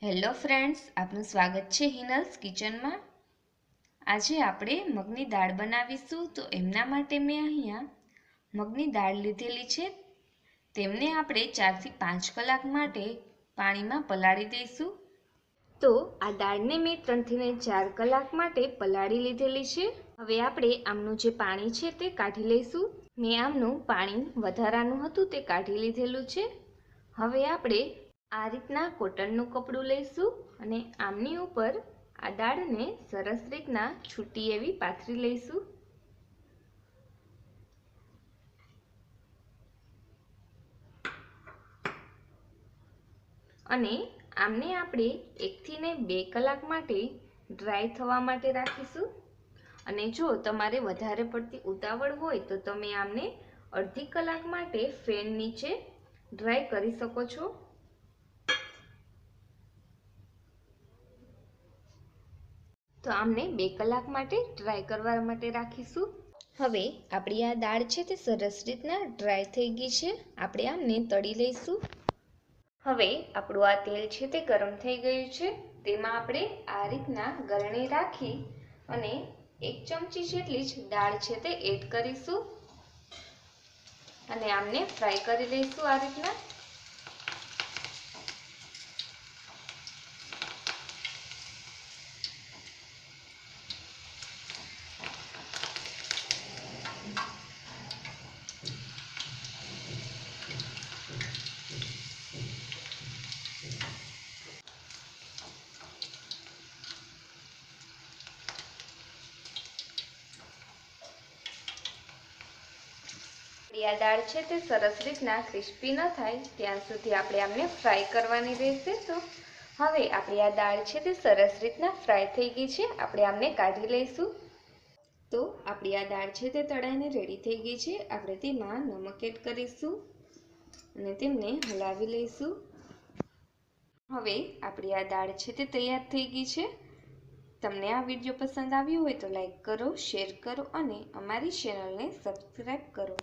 Hello friends, આપનું સ્વાગત છે હિનલ્સ કિચનમાં। આજે આપણે મગની દાળ બનાવીશું। તો એમના માટે મેં અહીંયા મગની દાળ લીધેલી છે। તેમને આપણે 4 થી 5 કલાક માટે પાણીમાં પલાળી દઈશું। તો આ દાળને મેં 3 થી 4 કલાક માટે પલાળી લીધેલી છે। હવે આપણે આમનું જે પાણી છે તે કાઢી લઈશું। મેં આમનું પાણી વધારાનું હતું તે કાઢી લીધેલું છે। હવે આપણે આ રીતના કોટનનું કપડું લઈશું અને આમની ઉપર આ દાળને સરસ રીતના છૂટી એવી પાથરી લઈશું। અને આમને આપણે 1 થી 2 કલાક માટે ડ્રાય થવા માટે રાખીશું। અને જો તમારે વધારે પડતી ઉતાવળ હોય તો તમે આમને અડધી કલાક માટે ફેન નીચે ડ્રાય કરી શકો છો। તો આમને 2 કલાક માટે ડ્રાય કરવા માટે રાખીશું। હવે આપણી આ દાળ છે તે સરસ રીતના ડ્રાય થઈ ગઈ છે। આપણે આમને તળી લઈશું। હવે આપણું આ તેલ છે તે ગરમ થઈ ગયું છે। તેમાં આપણે આ રીતના ગરણી રાખી અને 1 ચમચી જેટલી જ દાળ છે તે એડ કરીશું અને આમને ફ્રાય કરી લઈશું આ રીતના। આ દાળ છે તે સરસ રીતના ક્રિસ્પી ન થાય ત્યાં સુધી આપણે આમને ફ્રાય કરવાની રહેશે। તો હવે આપણી આ દાળ છે તે સરસ રીતના ફ્રાય થઈ ગઈ છે। આપણે આમને કાઢી લઈશું। તો આપણી આ દાળ છે તે તળાઈને રેડી થઈ ગઈ છે। આપણે તેમાં નમક એડ કરીશું અને તેમને હલાવી લઈશું। હવે આપણી આ દાળ છે તે તૈયાર થઈ ગઈ છે। તમને આ વિડીયો પસંદ આવ્યો હોય તો લાઈક કરો, શેર કરો અને અમારી ચેનલને સબસ્ક્રાઈબ કરો।